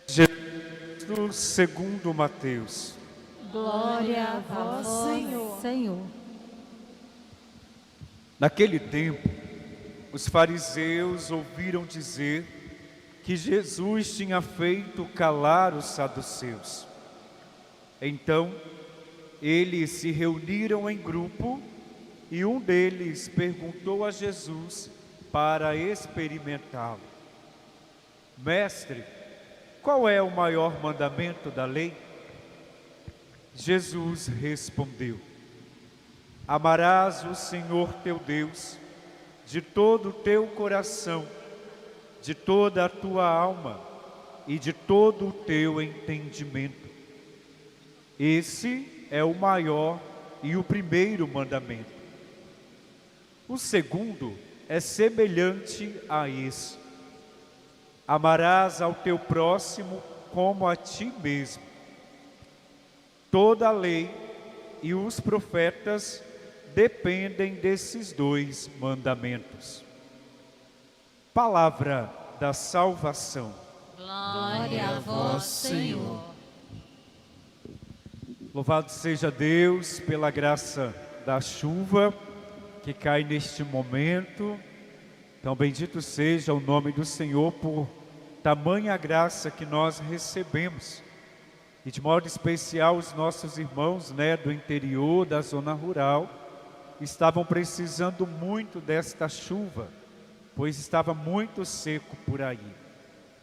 Jesus segundo Mateus. Glória a vós, Senhor. Naquele tempo, os fariseus ouviram dizer que Jesus tinha feito calar os saduceus. Então, eles se reuniram em grupo e um deles perguntou a Jesus para experimentá-lo: Mestre, qual é o maior mandamento da lei? Jesus respondeu: Amarás o Senhor teu Deus de todo o teu coração, de toda a tua alma e de todo o teu entendimento. Esse é o maior e o primeiro mandamento. O segundo é semelhante a esse: amarás ao teu próximo como a ti mesmo. Toda a lei e os profetas dependem desses dois mandamentos. Palavra da salvação. Glória a vós, Senhor. Louvado seja Deus pela graça da chuva que cai neste momento. Então bendito seja o nome do Senhor por tamanha graça que nós recebemos. E de modo especial os nossos irmãos, do interior, da zona rural, estavam precisando muito desta chuva, pois estava muito seco por aí.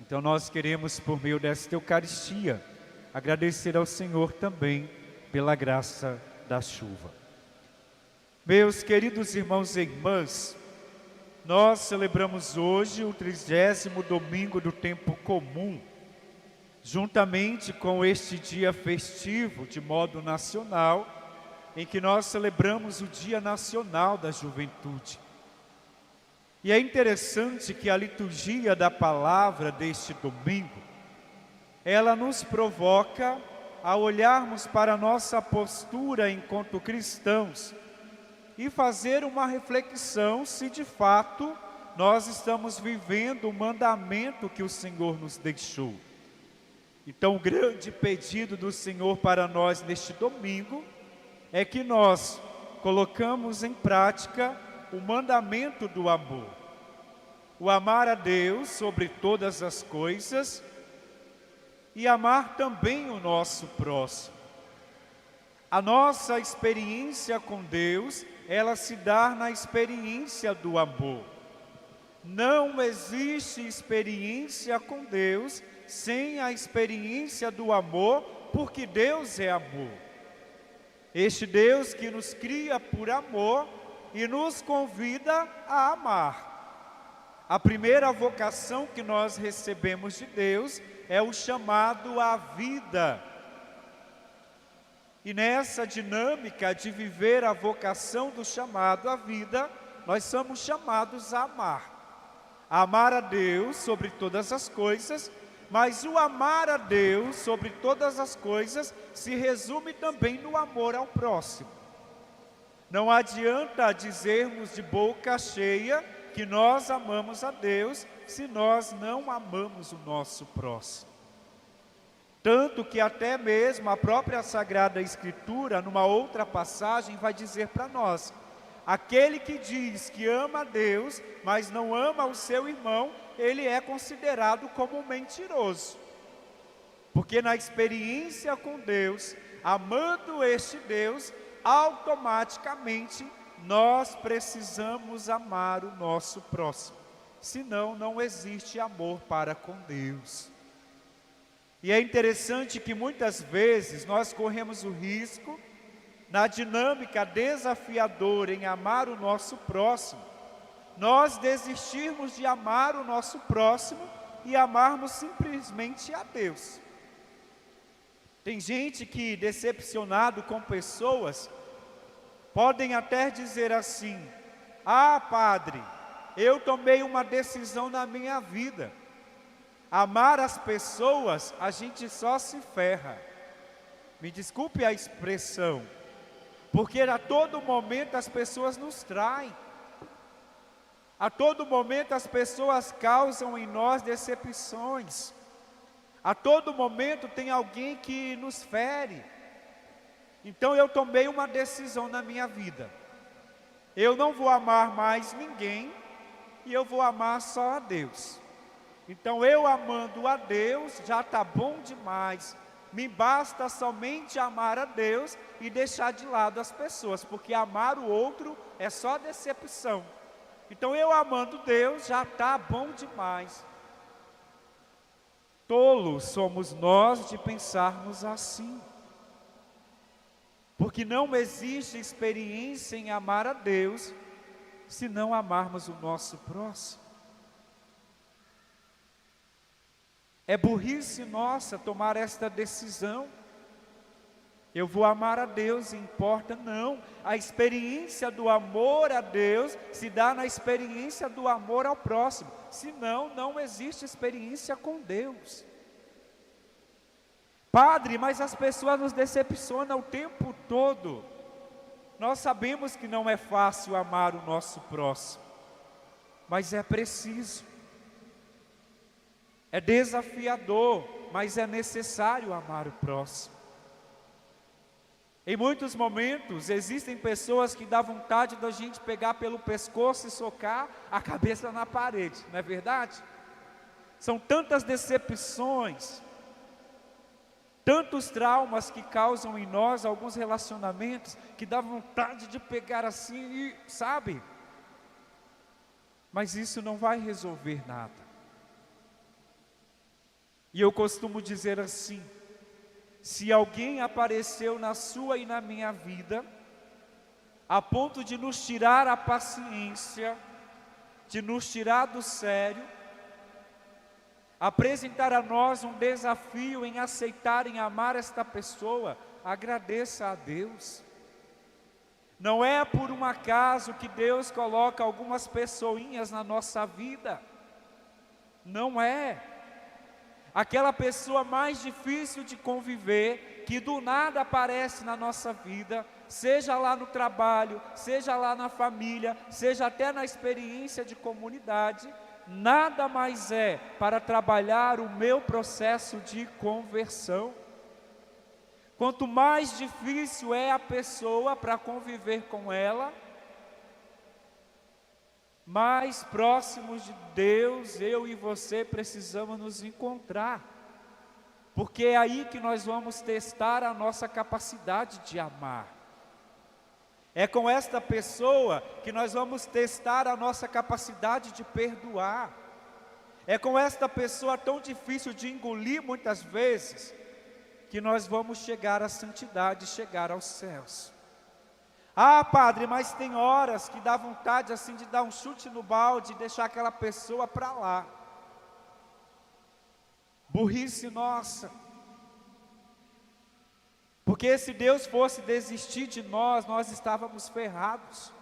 Então nós queremos, por meio desta Eucaristia, agradecer ao Senhor também pela graça da chuva. Meus queridos irmãos e irmãs, nós celebramos hoje o 30º domingo do tempo comum, juntamente com este dia festivo de modo nacional, em que nós celebramos o Dia Nacional da Juventude. E é interessante que a liturgia da palavra deste domingo, ela nos provoca a olharmos para a nossa postura enquanto cristãos e fazer uma reflexão se de fato nós estamos vivendo o mandamento que o Senhor nos deixou. Então, o grande pedido do Senhor para nós neste domingo é que nós colocamos em prática o mandamento do amor. O amar a Deus sobre todas as coisas e amar também o nosso próximo. A nossa experiência com Deus, ela se dá na experiência do amor. Não existe experiência com Deus sem a experiência do amor, porque Deus é amor. Este Deus que nos cria por amor e nos convida a amar. A primeira vocação que nós recebemos de Deus é o chamado à vida. E nessa dinâmica de viver a vocação do chamado à vida, nós somos chamados a amar. A amar a Deus sobre todas as coisas, mas o amar a Deus sobre todas as coisas se resume também no amor ao próximo. Não adianta dizermos de boca cheia que nós amamos a Deus se nós não amamos o nosso próximo. Tanto que até mesmo a própria Sagrada Escritura, numa outra passagem, vai dizer para nós: aquele que diz que ama a Deus, mas não ama o seu irmão, ele é considerado como um mentiroso. Porque na experiência com Deus, amando este Deus, automaticamente nós precisamos amar o nosso próximo. Senão não existe amor para com Deus. E é interessante que muitas vezes nós corremos o risco, na dinâmica desafiadora em amar o nosso próximo, nós desistirmos de amar o nosso próximo e amarmos simplesmente a Deus. Tem gente que, decepcionado com pessoas, podem até dizer assim: ah, padre, eu tomei uma decisão na minha vida. Amar as pessoas, a gente só se ferra. Me desculpe a expressão, porque a todo momento as pessoas nos traem. A todo momento as pessoas causam em nós decepções. A todo momento tem alguém que nos fere. Então eu tomei uma decisão na minha vida. Eu não vou amar mais ninguém e eu vou amar só a Deus. Então eu amando a Deus já está bom demais. Me basta somente amar a Deus e deixar de lado as pessoas, porque amar o outro é só decepção. Então eu amando Deus já está bom demais. Tolos somos nós de pensarmos assim. Porque não existe experiência em amar a Deus se não amarmos o nosso próximo. É burrice nossa tomar esta decisão. Eu vou amar a Deus, importa? Não. A experiência do amor a Deus se dá na experiência do amor ao próximo. Senão, não existe experiência com Deus. Padre, mas as pessoas nos decepcionam o tempo todo. Nós sabemos que não é fácil amar o nosso próximo, mas é preciso. É desafiador, mas é necessário amar o próximo. Em muitos momentos, existem pessoas que dá vontade da gente pegar pelo pescoço e socar a cabeça na parede, não é verdade? São tantas decepções, tantos traumas que causam em nós alguns relacionamentos, que dá vontade de pegar assim e, sabe? Mas isso não vai resolver nada. E eu costumo dizer assim: se alguém apareceu na sua e na minha vida, a ponto de nos tirar a paciência, de nos tirar do sério, apresentar a nós um desafio em aceitar, em amar esta pessoa, agradeça a Deus. Não é por um acaso que Deus coloca algumas pessoinhas na nossa vida. Não é. Aquela pessoa mais difícil de conviver, que do nada aparece na nossa vida, seja lá no trabalho, seja lá na família, seja até na experiência de comunidade, nada mais é para trabalhar o meu processo de conversão. Quanto mais difícil é a pessoa para conviver com ela, mais próximos de Deus, eu e você precisamos nos encontrar, porque é aí que nós vamos testar a nossa capacidade de amar. É com esta pessoa que nós vamos testar a nossa capacidade de perdoar. É com esta pessoa tão difícil de engolir muitas vezes, que nós vamos chegar à santidade, chegar aos céus. Ah, padre, mas tem horas que dá vontade assim de dar um chute no balde e deixar aquela pessoa para lá. Burrice nossa. Porque se Deus fosse desistir de nós, nós estávamos ferrados.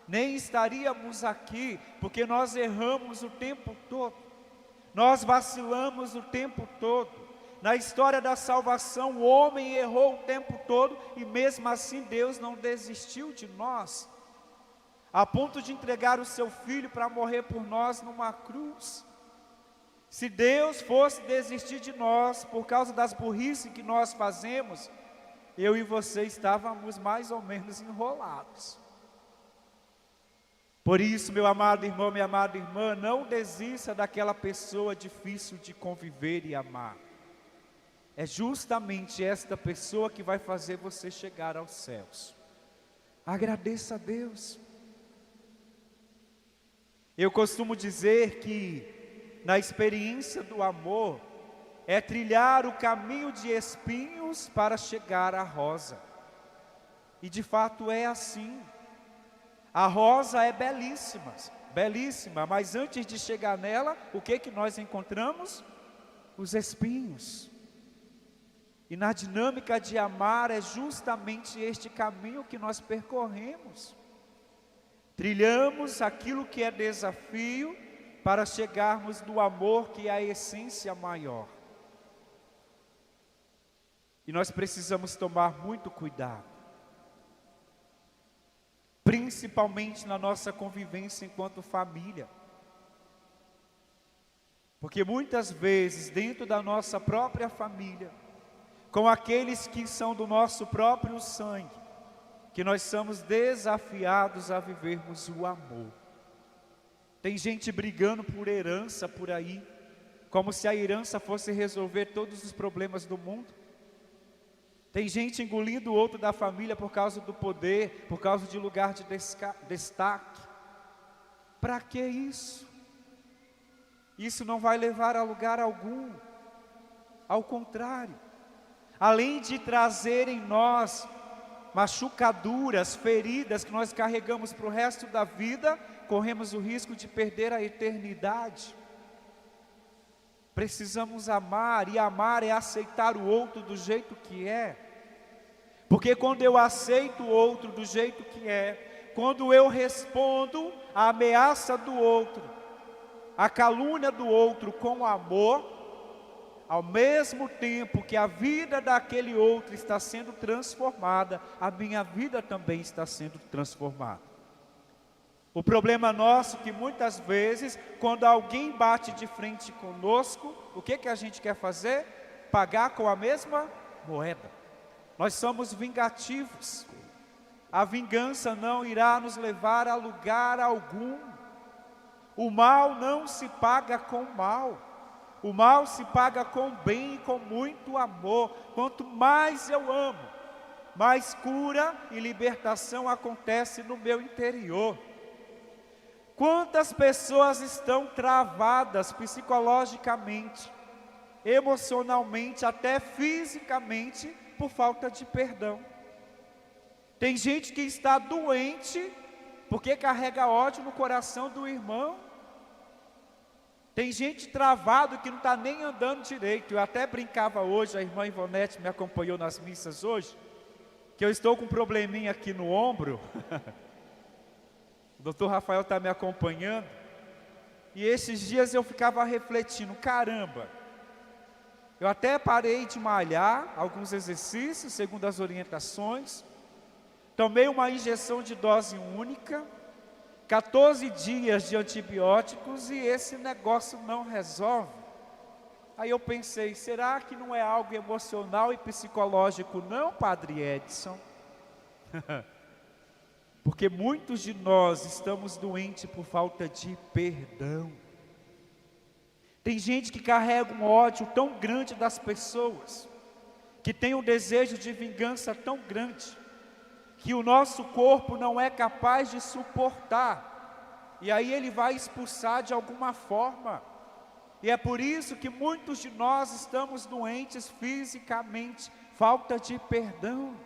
Nem estaríamos aqui, porque nós erramos o tempo todo. Nós vacilamos o tempo todo. Na história da salvação, o homem errou o tempo todo e mesmo assim Deus não desistiu de nós, a ponto de entregar o seu filho para morrer por nós numa cruz. Se Deus fosse desistir de nós por causa das burrices que nós fazemos, eu e você estávamos mais ou menos enrolados. Por isso, meu amado irmão, minha amada irmã, não desista daquela pessoa difícil de conviver e amar. É justamente esta pessoa que vai fazer você chegar aos céus. Agradeça a Deus. Eu costumo dizer que na experiência do amor é trilhar o caminho de espinhos para chegar à rosa. E de fato é assim. A rosa é belíssima, belíssima, mas antes de chegar nela, o que nós encontramos? Os espinhos. E na dinâmica de amar é justamente este caminho que nós percorremos. Trilhamos aquilo que é desafio para chegarmos no amor que é a essência maior. E nós precisamos tomar muito cuidado, principalmente na nossa convivência enquanto família. Porque muitas vezes, dentro da nossa própria família, com aqueles que são do nosso próprio sangue, que nós somos desafiados a vivermos o amor. Tem gente brigando por herança por aí, como se a herança fosse resolver todos os problemas do mundo. Tem gente engolindo o outro da família por causa do poder, por causa de lugar de destaque. Para que isso? Isso não vai levar a lugar algum. Ao contrário, além de trazer em nós machucaduras, feridas que nós carregamos para o resto da vida, corremos o risco de perder a eternidade. Precisamos amar, e amar é aceitar o outro do jeito que é. Porque quando eu aceito o outro do jeito que é, quando eu respondo à ameaça do outro, à calúnia do outro com amor, ao mesmo tempo que a vida daquele outro está sendo transformada, a minha vida também está sendo transformada. O problema nosso é que muitas vezes, quando alguém bate de frente conosco, o que a gente quer fazer? Pagar com a mesma moeda. Nós somos vingativos. A vingança não irá nos levar a lugar algum. O mal não se paga com mal. O mal se paga com bem e com muito amor. Quanto mais eu amo, mais cura e libertação acontece no meu interior. Quantas pessoas estão travadas psicologicamente, emocionalmente, até fisicamente, por falta de perdão. Tem gente que está doente porque carrega ódio no coração do irmão. Tem gente travado que não está nem andando direito. Eu até brincava hoje, a irmã Ivonete me acompanhou nas missas hoje, que eu estou com um probleminha aqui no ombro. O doutor Rafael está me acompanhando, e esses dias eu ficava refletindo, caramba, eu até parei de malhar alguns exercícios, segundo as orientações, tomei uma injeção de dose única, 14 dias de antibióticos, e esse negócio não resolve. Aí eu pensei, será que não é algo emocional e psicológico não, Padre Edson? Porque muitos de nós estamos doentes por falta de perdão. Tem gente que carrega um ódio tão grande das pessoas, que tem um desejo de vingança tão grande, que o nosso corpo não é capaz de suportar, e aí ele vai expulsar de alguma forma. E é por isso que muitos de nós estamos doentes fisicamente, falta de perdão.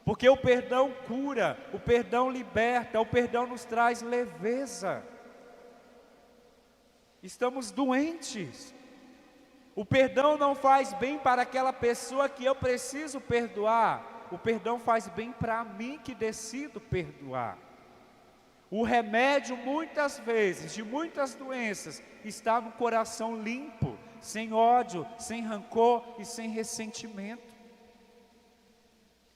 Porque o perdão cura, o perdão liberta, o perdão nos traz leveza. Estamos doentes. O perdão não faz bem para aquela pessoa que eu preciso perdoar. O perdão faz bem para mim que decido perdoar. O remédio, muitas vezes, de muitas doenças, está no coração limpo, sem ódio, sem rancor e sem ressentimento.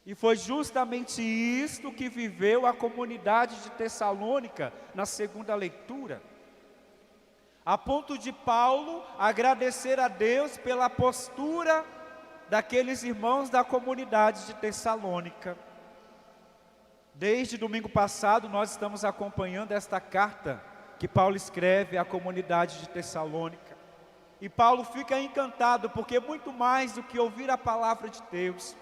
E foi justamente isto que viveu a comunidade de Tessalônica na segunda leitura. A ponto de Paulo agradecer a Deus pela postura daqueles irmãos da comunidade de Tessalônica. Desde domingo passado nós estamos acompanhando esta carta que Paulo escreve à comunidade de Tessalônica. E Paulo fica encantado, porque muito mais do que ouvir a palavra de Deus,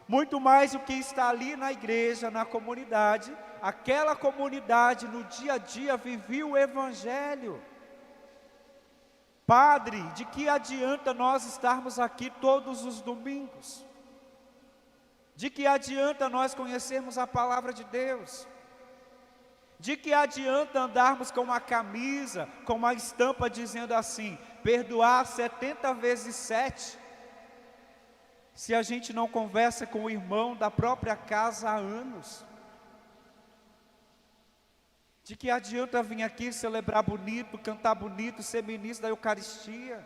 muito mais do que está ali na igreja, na comunidade, aquela comunidade no dia a dia vivia o Evangelho. Padre, de que adianta nós estarmos aqui todos os domingos? De que adianta nós conhecermos a palavra de Deus? De que adianta andarmos com uma camisa, com uma estampa dizendo assim, perdoar 70 vezes 7, se a gente não conversa com o irmão da própria casa há anos? De que adianta vir aqui celebrar bonito, cantar bonito, ser ministro da Eucaristia,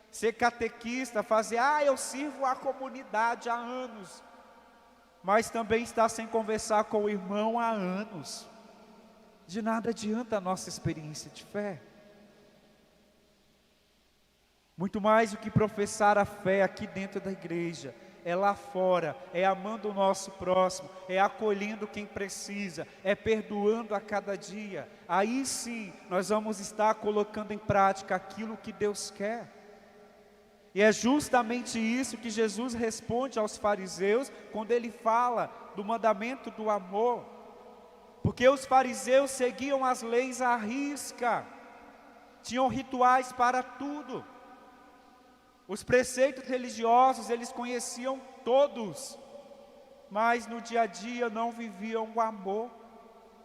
ser catequista, fazer, eu sirvo a comunidade há anos, mas também está sem conversar com o irmão há anos? De nada adianta a nossa experiência de fé. Muito mais do que professar a fé aqui dentro da igreja, é lá fora, é amando o nosso próximo, é acolhendo quem precisa, é perdoando a cada dia. Aí sim, nós vamos estar colocando em prática aquilo que Deus quer. E é justamente isso que Jesus responde aos fariseus, quando ele fala do mandamento do amor. Porque os fariseus seguiam as leis à risca, tinham rituais para tudo. Os preceitos religiosos eles conheciam todos, mas no dia a dia não viviam o amor.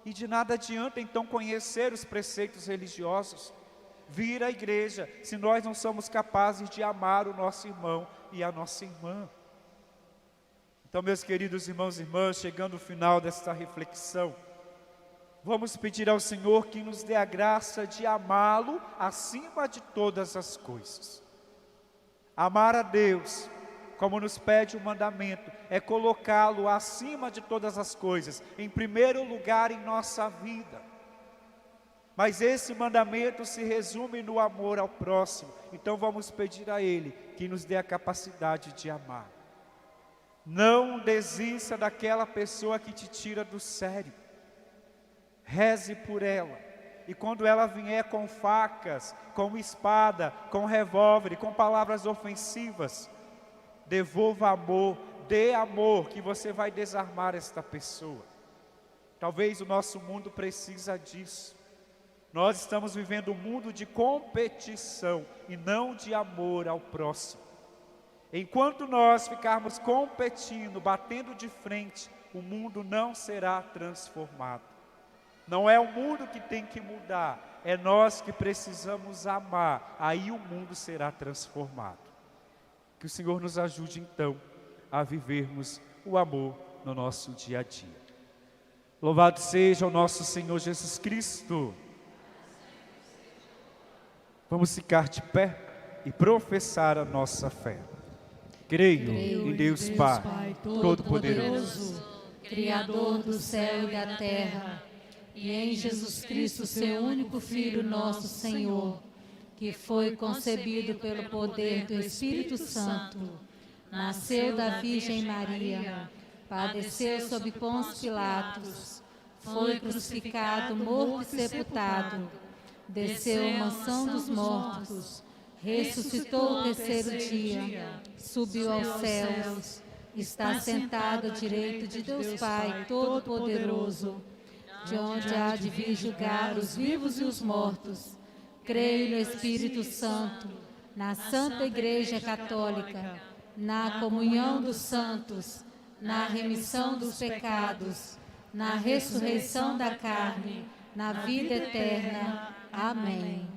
E de nada adianta então conhecer os preceitos religiosos, vir à igreja, se nós não somos capazes de amar o nosso irmão e a nossa irmã. Então, meus queridos irmãos e irmãs, chegando ao final desta reflexão, vamos pedir ao Senhor que nos dê a graça de amá-lo acima de todas as coisas. Amar a Deus, como nos pede o mandamento, é colocá-lo acima de todas as coisas, em primeiro lugar em nossa vida. Mas esse mandamento se resume no amor ao próximo, então vamos pedir a Ele que nos dê a capacidade de amar. Não desista daquela pessoa que te tira do sério, reze por ela. E quando ela vier com facas, com espada, com revólver, com palavras ofensivas, devolva amor, dê amor, que você vai desarmar esta pessoa. Talvez o nosso mundo precisa disso. Nós estamos vivendo um mundo de competição e não de amor ao próximo. Enquanto nós ficarmos competindo, batendo de frente, o mundo não será transformado. Não é o mundo que tem que mudar, é nós que precisamos amar, aí o mundo será transformado. Que o Senhor nos ajude então a vivermos o amor no nosso dia a dia. Louvado seja o nosso Senhor Jesus Cristo. Vamos ficar de pé e professar a nossa fé. Creio em Deus Pai, Todo-Poderoso, Criador do céu e da terra, e em Jesus Cristo, seu único Filho, nosso Senhor, que foi concebido pelo poder do Espírito Santo, nasceu da Virgem Maria, padeceu sob Pôncio Pilatos, foi crucificado, morto e sepultado, desceu à mansão dos mortos, ressuscitou o terceiro dia, subiu aos céus, está sentado à direita de Deus Pai Todo-Poderoso, de onde há de vir julgar os vivos e os mortos. Creio no Espírito Santo, na Santa Igreja Católica, na comunhão dos santos, na remissão dos pecados, na ressurreição da carne, na vida eterna. Amém.